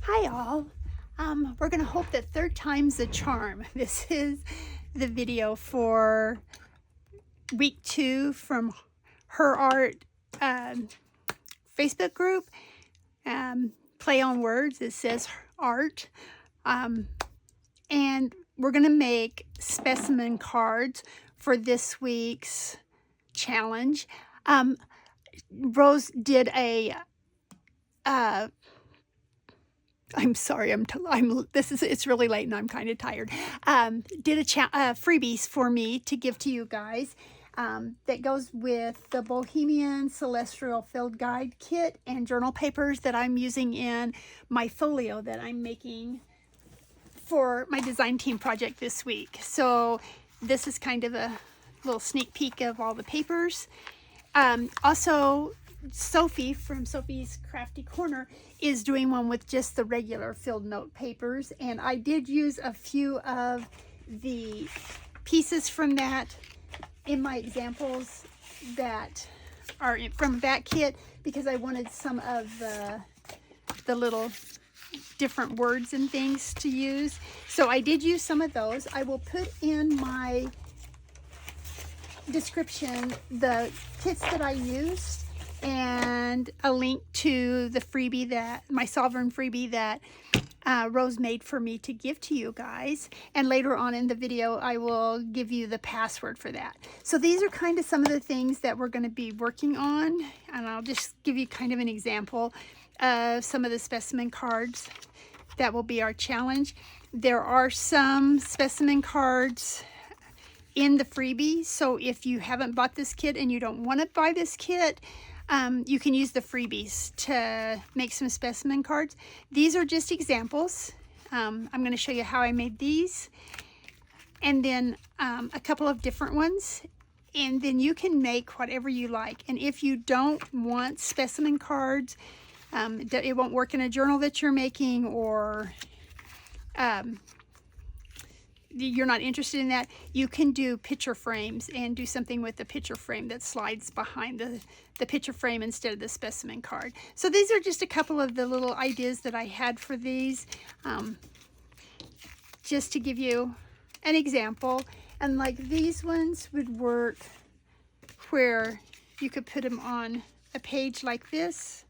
Hi all. We're going to hope that third time's a charm. This is the video for week 2 from Her Art Facebook group. Play on words, it says art. And we're going to make specimen cards for this week's challenge. Rose did a I'm sorry, it's really late and I'm kind of tired. Did a freebies for me to give to you guys that goes with the Bohemian Celestial Field Guide Kit and journal papers that I'm using in my folio that I'm making for my design team project this week. So this is kind of a little sneak peek of all the papers. Also, Sophie from Sophie's Crafty Corner is doing one with just the regular filled note papers, and I did use a few of the pieces from that in my examples that are from that kit because I wanted some of the little different words and things to use. So I did use some of those. I will put in my description the kits that I used and a link to the freebie my Sovereign freebie that Rose made for me to give to you guys. And later on in the video, I will give you the password for that. So these are kind of some of the things that we're going to be working on. And I'll just give you kind of an example of some of the specimen cards that will be our challenge. There are some specimen cards in the freebie. So if you haven't bought this kit and you don't want to buy this kit, you can use the freebies to make some specimen cards. These are just examples. I'm going to show you how I made these and then a couple of different ones, and then you can make whatever you like. And if you don't want specimen cards, it won't work in a journal that you're making, or you're not interested in that, you can do picture frames and do something with the picture frame that slides behind the picture frame instead of the specimen card. So these are just a couple of the little ideas that I had for these, just to give you an example. And like these ones would work where you could put them on a page like this.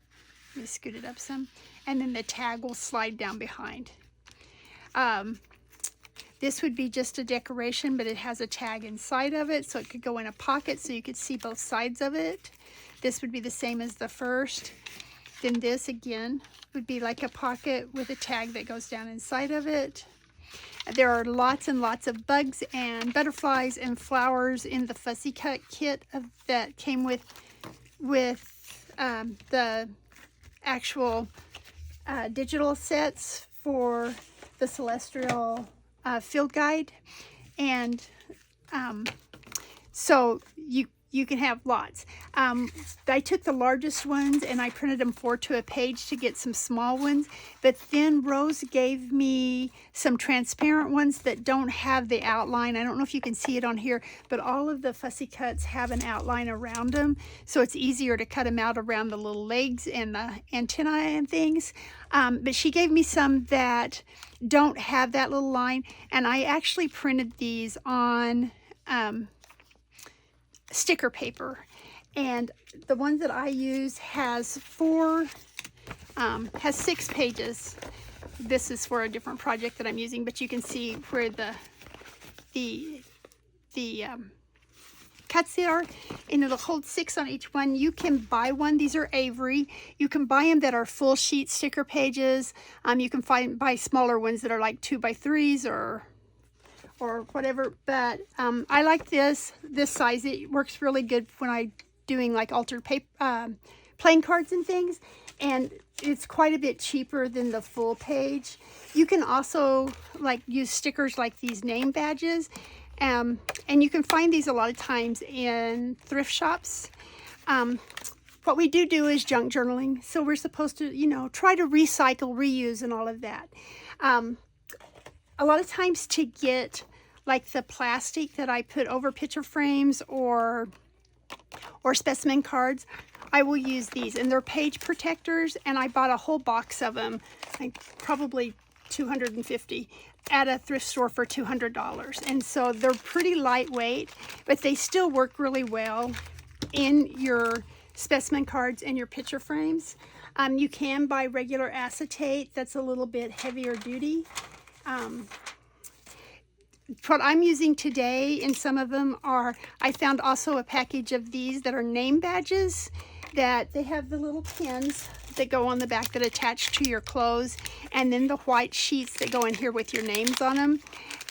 Let me scoot it up some, and then the tag will slide down behind. This would be just a decoration, but it has a tag inside of it, so it could go in a pocket so you could see both sides of it. This would be the same as the first. Then this, again, would be like a pocket with a tag that goes down inside of it. There are lots and lots of bugs and butterflies and flowers in the fussy cut kit that came with the actual digital sets for the Celestial Field Guide. And so you can have lots. I took the largest ones and I printed them 4 to a page to get some small ones, but then Rose gave me some transparent ones that don't have the outline. I don't know if you can see it on here, but all of the fussy cuts have an outline around them, so it's easier to cut them out around the little legs and the antennae and things. But she gave me some that don't have that little line, and I actually printed these on sticker paper, and the one that I use has 6 pages. This is for a different project that I'm using, but you can see where the cuts are, and it'll hold 6 on each one. You can buy one. These are Avery. You can buy them that are full sheet sticker pages. You can buy smaller ones that are like 2x3s or whatever, but I like this size. It works really good when I'm doing like altered paper, playing cards and things, and it's quite a bit cheaper than the full page. You can also like use stickers like these name badges, and you can find these a lot of times in thrift shops. What we do is junk journaling, so we're supposed to, try to recycle, reuse, and all of that. A lot of times to get like the plastic that I put over picture frames or or specimen cards, I will use these. And they're page protectors, and I bought a whole box of them, like probably 250 at a thrift store for $200. And so they're pretty lightweight, but they still work really well in your specimen cards and your picture frames. You can buy regular acetate that's a little bit heavier duty. What I'm using today, and some of them are, I found also a package of these that are name badges, that they have the little pins that go on the back that attach to your clothes, and then the white sheets that go in here with your names on them.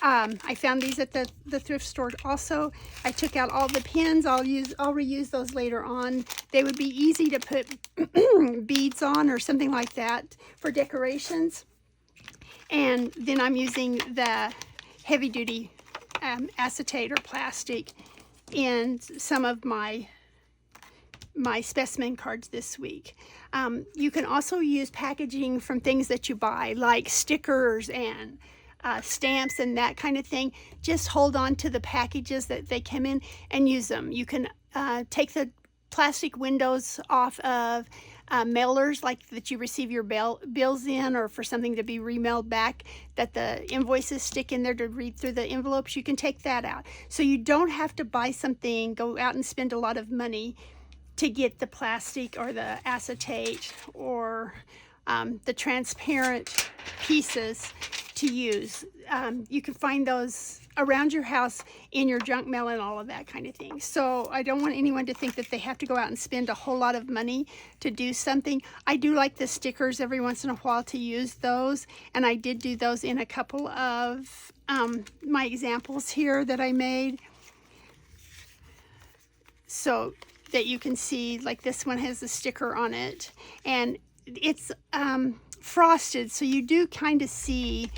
I found these at the thrift store also. I took out all the pins. I'll reuse those later on. They would be easy to put beads on or something like that for decorations. And then I'm using the heavy duty acetate or plastic in some of my specimen cards this week. You can also use packaging from things that you buy, like stickers and stamps and that kind of thing. Just hold on to the packages that they come in and use them. You can take the plastic windows off of mailers, like that you receive your bills in, or for something to be remailed back, that the invoices stick in there to read through the envelopes. You can take that out. So you don't have to buy something, go out and spend a lot of money to get the plastic or the acetate or the transparent pieces to use. You can find those around your house in your junk mail and all of that kind of thing. So I don't want anyone to think that they have to go out and spend a whole lot of money to do something. I do like the stickers every once in a while to use those, and I did do those in a couple of my examples here that I made. So that you can see, like this one has a sticker on it, and it's frosted, so you do kind of see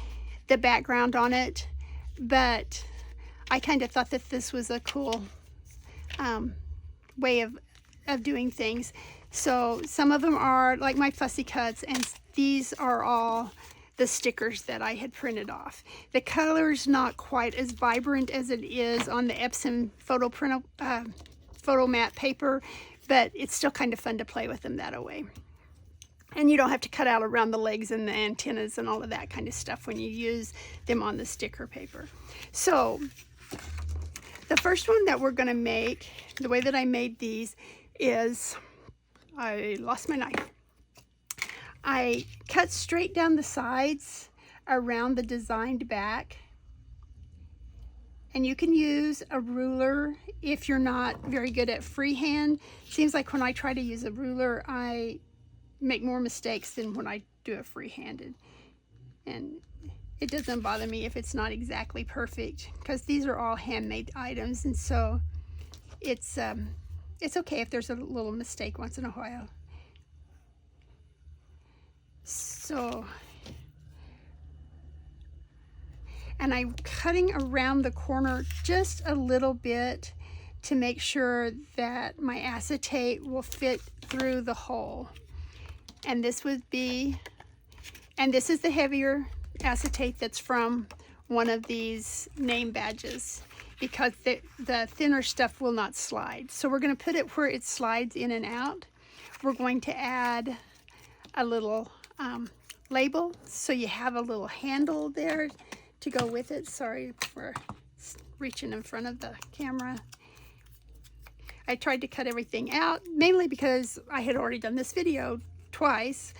the background on it, but I kind of thought that this was a cool way of doing things. So some of them are like my fussy cuts, and these are all the stickers that I had printed off. The color's not quite as vibrant as it is on the Epson photo mat paper, but it's still kind of fun to play with them that way. And you don't have to cut out around the legs and the antennas and all of that kind of stuff when you use them on the sticker paper. So the first one that we're going to make, the way that I made these is, I lost my knife. I cut straight down the sides around the designed back. And you can use a ruler if you're not very good at freehand. Seems like when I try to use a ruler, I make more mistakes than when I do it free-handed. And it doesn't bother me if it's not exactly perfect, because these are all handmade items, and so it's okay if there's a little mistake once in a while. So, and I'm cutting around the corner just a little bit to make sure that my acetate will fit through the hole. And this would be, and this is the heavier acetate that's from one of these name badges, because the thinner stuff will not slide. So we're going to put it where it slides in and out. We're going to add a little label, so you have a little handle there to go with it. Sorry for reaching in front of the camera. I tried to cut everything out, mainly because I had already done this video twice.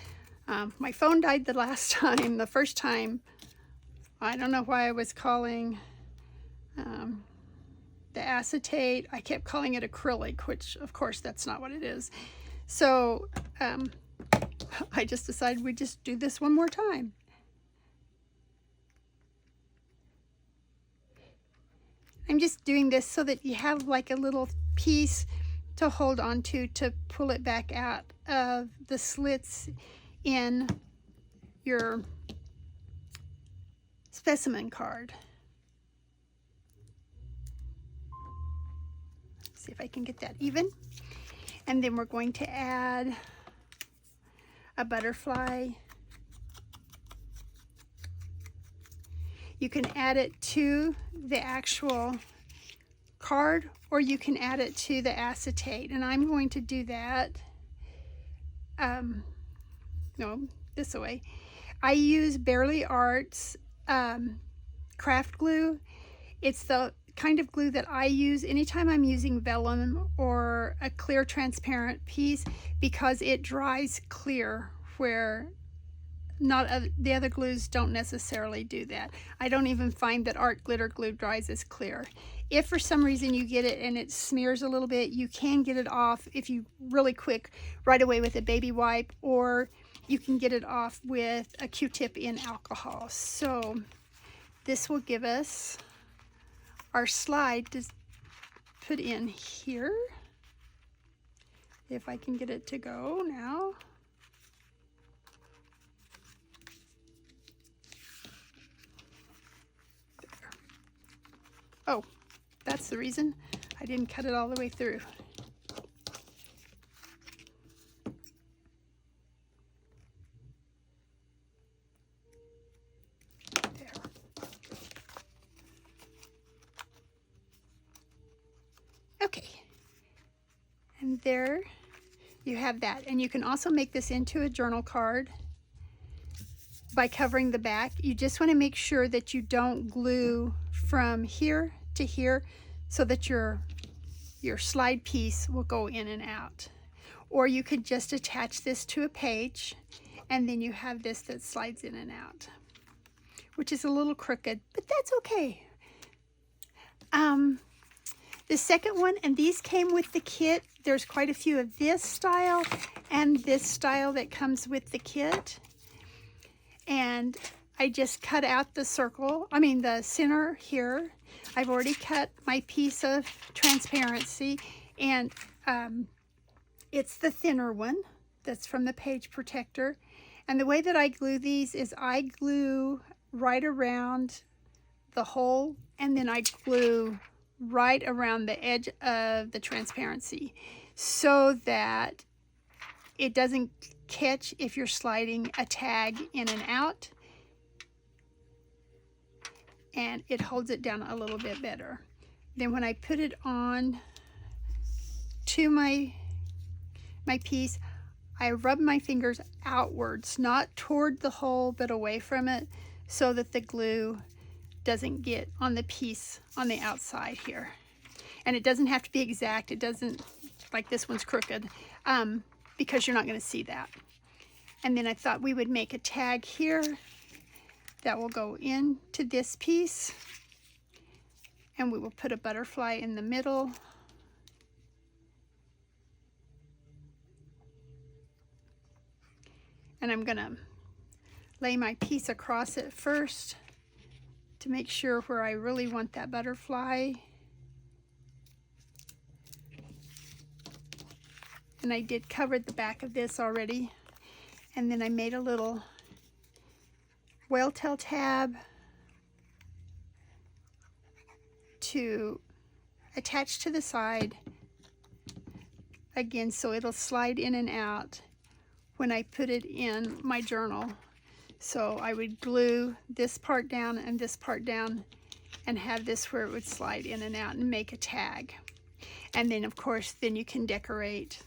My phone died the last time. The first time, I don't know why I was calling the acetate, I kept calling it acrylic, which of course that's not what it is. So I just decided we'd just do this one more time. I'm just doing this so that you have like a little piece to hold on to pull it back out of the slits in your specimen card. See if I can get that even. And then we're going to add a butterfly. You can add it to the actual card, or you can add it to the acetate, and I'm going to do that. No, this way. I use Barely Arts craft glue. It's the kind of glue that I use anytime I'm using vellum or a clear transparent piece, because it dries clear where the other glues don't necessarily do that. I don't even find that art glitter glue dries as clear. If for some reason you get it and it smears a little bit, you can get it off if you really quick right away with a baby wipe, or you can get it off with a Q-tip in alcohol. So this will give us our slide to put in here. If I can get it to go now. There. Oh, that's the reason I didn't cut it all the way through. Okay, and there you have that. And you can also make this into a journal card by covering the back. You just want to make sure that you don't glue from here to here, so that your slide piece will go in and out. Or you could just attach this to a page, and then you have this that slides in and out, which is a little crooked, but that's okay. The second one, and these came with the kit. There's quite a few of this style and this style that comes with the kit. And I just cut out the circle, the center here. I've already cut my piece of transparency, and it's the thinner one that's from the page protector. And the way that I glue these is I glue right around the hole, and then I glue right around the edge of the transparency, so that it doesn't catch if you're sliding a tag in and out, and it holds it down a little bit better. Then when I put it on to my piece, I rub my fingers outwards, not toward the hole but away from it, so that the glue doesn't get on the piece on the outside here. And it doesn't have to be exact. It doesn't, like this one's crooked, because you're not going to see that. And then I thought we would make a tag here that will go into this piece, and we will put a butterfly in the middle. And I'm going to lay my piece across it first to make sure where I really want that butterfly. And I did cover the back of this already. And then I made a little whale tail tab to attach to the side again, so it'll slide in and out when I put it in my journal. So I would glue this part down and this part down, and have this where it would slide in and out and make a tag. And then of course, then you can decorate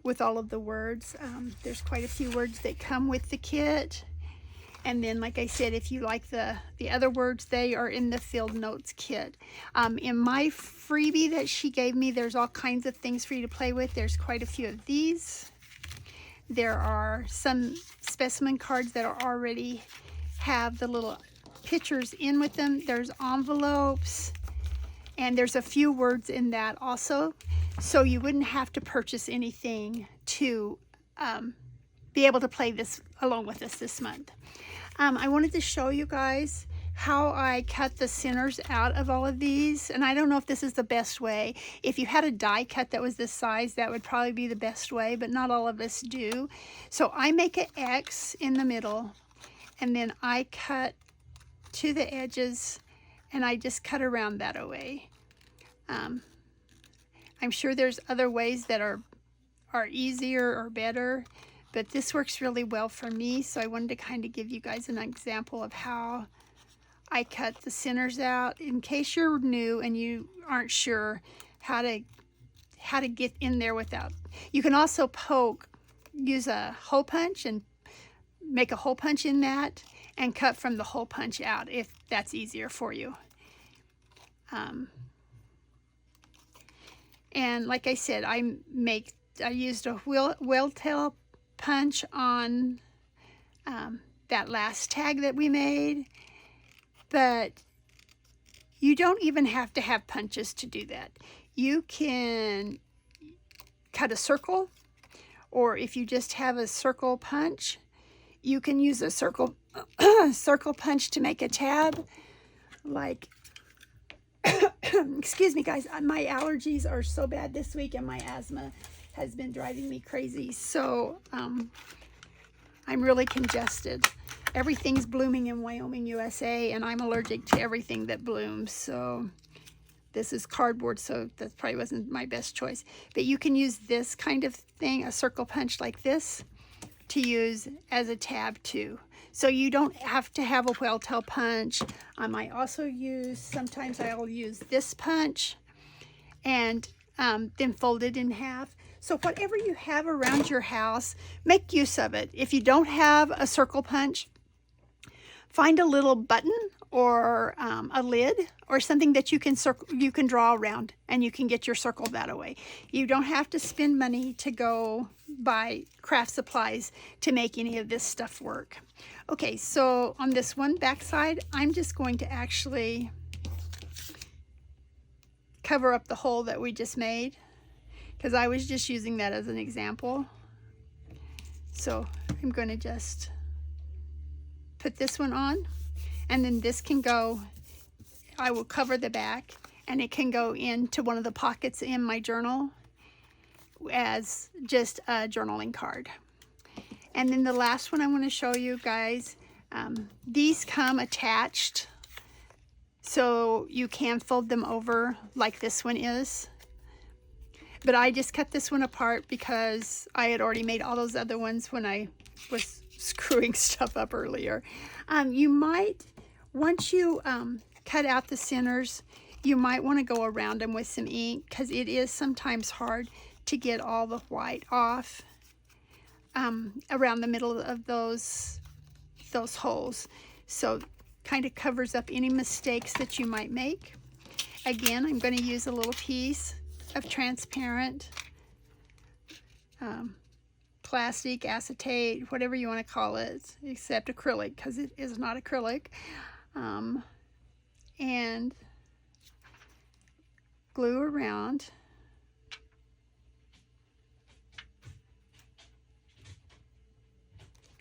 with all of the words. There's quite a few words that come with the kit. And then, like I said, if you like the other words, they are in the field notes kit. In my freebie that she gave me, there's all kinds of things for you to play with. There's quite a few of these. There are some specimen cards that are already have the little pictures in with them. There's envelopes, and there's a few words in that also. So you wouldn't have to purchase anything to be able to play this along with us this month. I wanted to show you guys how I cut the centers out of all of these, and I don't know if this is the best way. If you had a die cut that was this size, that would probably be the best way, but not all of us do. So I make an X in the middle, and then I cut to the edges, and I just cut around that way. I'm sure there's other ways that are easier or better, but this works really well for me, so I wanted to kind of give you guys an example of how I cut the centers out in case you're new and you aren't sure how to get in there without. You can also use a hole punch and make a hole punch in that and cut from the hole punch out if that's easier for you. And like I said, I used a whale tail punch on that last tag that we made, but you don't even have to have punches to do that. You can cut a circle, or if you just have a circle punch, you can use a circle punch to make a tab. Like, excuse me guys, my allergies are so bad this week and my asthma has been driving me crazy. So I'm really congested. Everything's blooming in Wyoming, USA, and I'm allergic to everything that blooms. So this is cardboard, so that probably wasn't my best choice. But you can use this kind of thing, a circle punch like this, to use as a tab too. So you don't have to have a whale tail punch. I might also sometimes I'll use this punch and then fold it in half. So whatever you have around your house, make use of it. If you don't have a circle punch, find a little button or a lid or something that you can draw around, and you can get your circle that way. You don't have to spend money to go buy craft supplies to make any of this stuff work. Okay, so on this one back side, I'm just going to actually cover up the hole that we just made, because I was just using that as an example. So I'm going to just put this one on, and then this can go, I will cover the back, and it can go into one of the pockets in my journal as just a journaling card. And then the last one I want to show you guys, these come attached, so you can fold them over like this one is. But I just cut this one apart because I had already made all those other ones when I was screwing stuff up earlier. You might, once you cut out the centers, you might want to go around them with some ink, because it is sometimes hard to get all the white off around the middle of those holes. So kind of covers up any mistakes that you might make. Again, I'm going to use a little piece of transparent plastic, acetate, whatever you want to call it, except acrylic, because it is not acrylic, and glue around.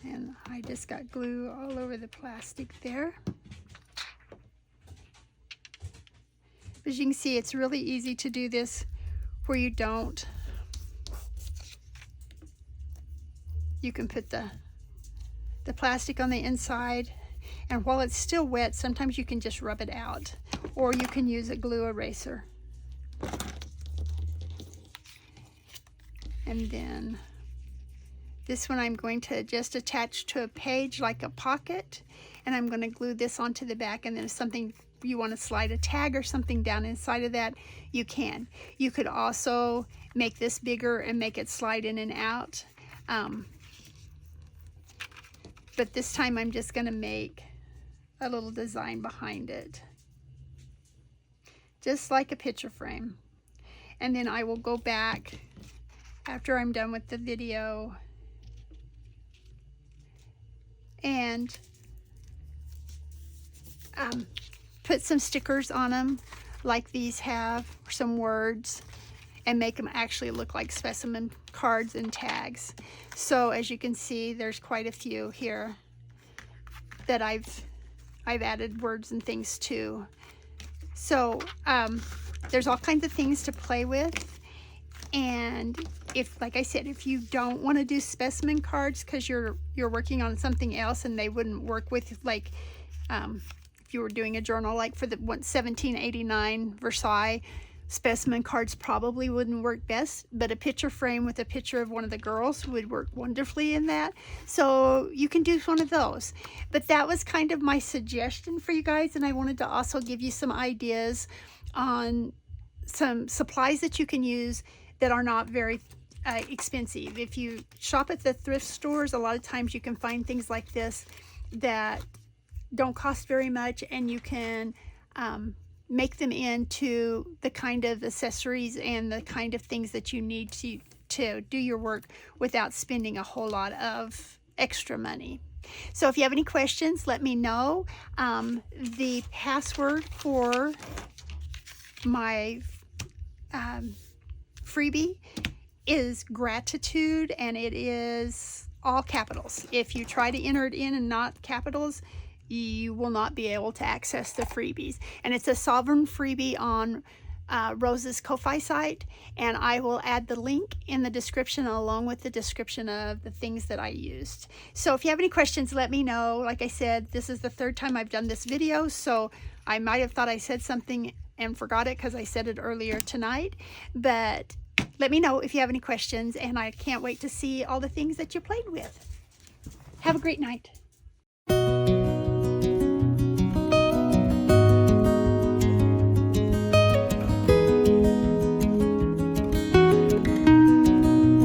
And I just got glue all over the plastic there. As you can see, it's really easy to do this where you don't. You can put the plastic on the inside, and while it's still wet, sometimes you can just rub it out, or you can use a glue eraser. And then this one I'm going to just attach to a page like a pocket, and I'm going to glue this onto the back, and then if something you want to slide a tag or something down inside of that, you can. You could also make this bigger and make it slide in and out. But this time I'm just going to make a little design behind it, just like a picture frame. And then I will go back after I'm done with the video and put some stickers on them like these have, or some words, and make them actually look like specimen cards and tags. So as you can see, there's quite a few here that I've added words and things to. So there's all kinds of things to play with. And if, like I said, if you don't want to do specimen cards because you're working on something else and they wouldn't work with, like if you were doing a journal like for the 1789 Versailles, specimen cards probably wouldn't work best, but a picture frame with a picture of one of the girls would work wonderfully in that. So you can do one of those. But that was kind of my suggestion for you guys, and I wanted to also give you some ideas on some supplies that you can use that are not very expensive. If you shop at the thrift stores, a lot of times you can find things like this that don't cost very much, and you can make them into the kind of accessories and the kind of things that you need to do your work without spending a whole lot of extra money. So if you have any questions, let me know. The password for my freebie is gratitude, and it is all capitals. If you try to enter it in and not capitals, you will not be able to access the freebies. And it's a sovereign freebie on Rose's Ko-Fi site, and I will add the link in the description along with the description of the things that I used. So if you have any questions, let me know. Like I said, this is the third time I've done this video, so I might have thought I said something and forgot it because I said it earlier tonight. But let me know if you have any questions, and I can't wait to see all the things that you played with. Have a great night.